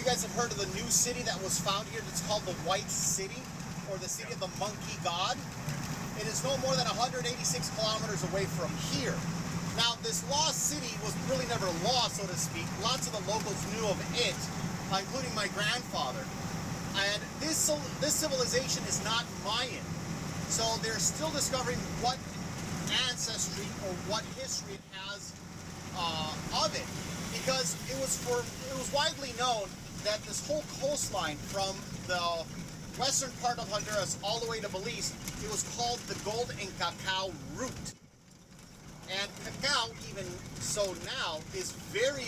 you guys have heard of the new city that was found here. It's called the White City, or the City of the Monkey God. It is no more than 186 kilometers away from here. Now, this lost city was really never lost, so to speak. Lots of the locals knew of it, including my grandfather. And this civilization is not Mayan. So they're still discovering what ancestry or what history it has of it. Because it was widely known that this whole coastline from the western part of Honduras all the way to Belize, it was called the Gold and Cacao Route. And cacao, even so now, is very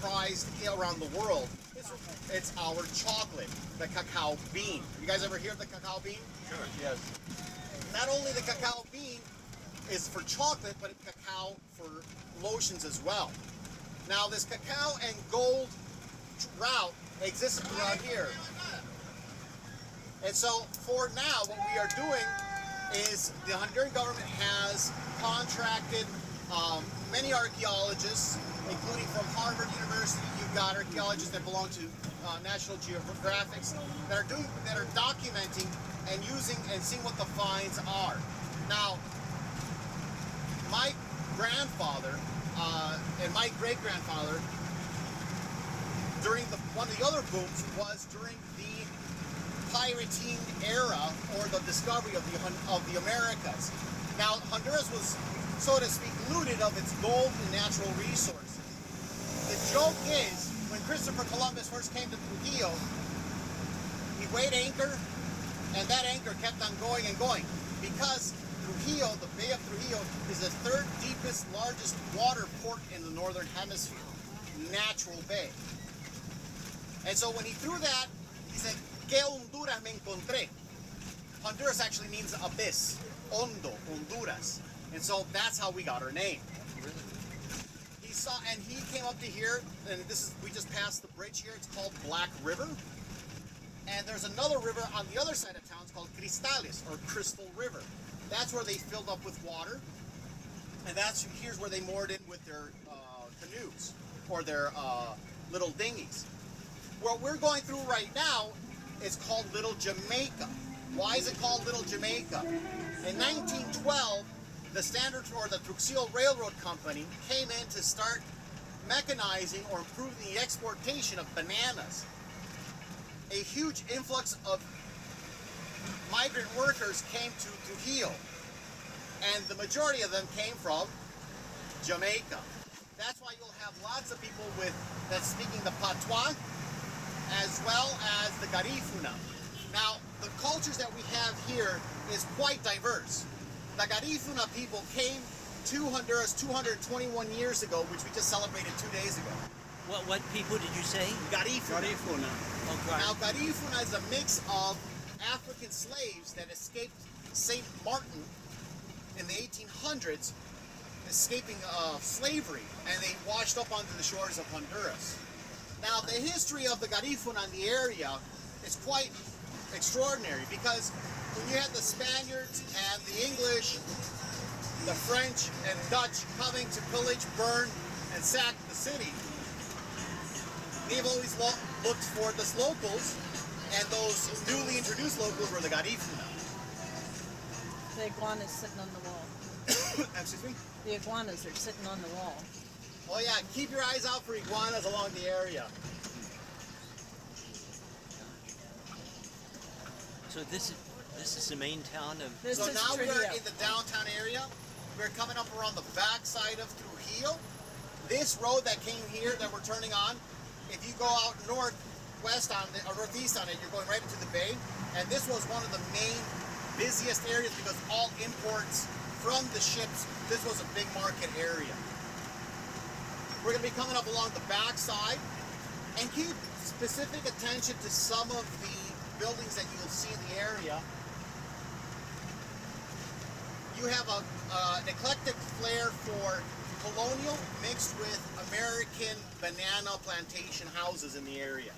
prized around the world. It's our chocolate, the cacao bean. You guys ever hear of the cacao bean? Sure, yes. Not only the cacao bean is for chocolate, but cacao for lotions as well. Now, this cacao and gold route exists around here. And so, for now, what we are doing is the Honduran government has contracted many archaeologists, including from Harvard University. You've got archaeologists that belong to National Geographic that are documenting and using and seeing what the finds are. Now, my grandfather and my great-grandfather, during one of the other booms, was during the pirating era, or the discovery of the Americas. Now, Honduras was, so to speak, looted of its gold and natural resources. The joke is, when Christopher Columbus first came to Trujillo, he weighed anchor, and that anchor kept on going and going, because Trujillo, the Bay of Trujillo, is the third deepest, largest water port in the northern hemisphere. Natural bay. And so when he threw that, he said, "Que Honduras me encontré." Honduras actually means abyss. Hondo, Honduras. And so that's how we got our name. He came up to here, and we just passed the bridge here. It's called Black River. And there's another river on the other side of town. It's called Cristales, or Crystal River. That's where they filled up with water. And here's where they moored in with their canoes, or their little dinghies. What we're going through right now is called Little Jamaica. Why is it called Little Jamaica? In 1912, the the Trujillo Railroad Company came in to start mechanizing or improving the exportation of bananas. A huge influx of migrant workers came to Trujillo, and the majority of them came from Jamaica. That's why you'll have lots of people that's speaking the patois, as well as the Garifuna. Now, the cultures that we have here is quite diverse. The Garifuna people came to Honduras 221 years ago, which we just celebrated 2 days ago. What people did you say? Garifuna. Garifuna. Oh, Now, Garifuna is a mix of African slaves that escaped St. Martin in the 1800s, escaping slavery, and they washed up onto the shores of Honduras. Now, the history of the Garifuna in the area is quite extraordinary, because when you had the Spaniards and the English, the French and Dutch coming to pillage, burn, and sack the city, they've always looked for the locals, and those newly introduced locals were the Garifuna. The iguanas sitting on the wall. Excuse me? The iguanas are sitting on the wall. Oh yeah, keep your eyes out for iguanas along the area. So this is the main town of... So now we're in the downtown area. We're coming up around the back side of Trujillo. This road that came here that we're turning on, if you go out northwest on it, or northeast on it, you're going right into the bay. And this was one of the main busiest areas, because all imports from the ships, this was a big market area. We're going to be coming up along the back side, and keep specific attention to some of the buildings that you will see in the area. You have an eclectic flair for colonial mixed with American banana plantation houses in the area.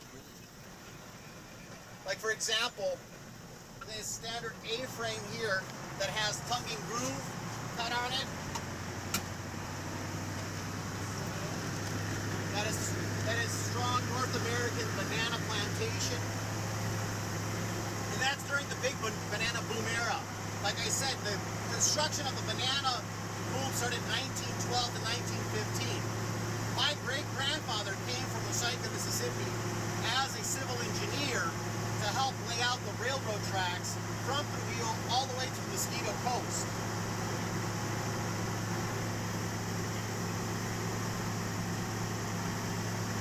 Like, for example, this standard A-frame here that has tongue and groove cut on it. That is strong North American the construction of the banana boom started in 1912 to 1915. My great-grandfather came from the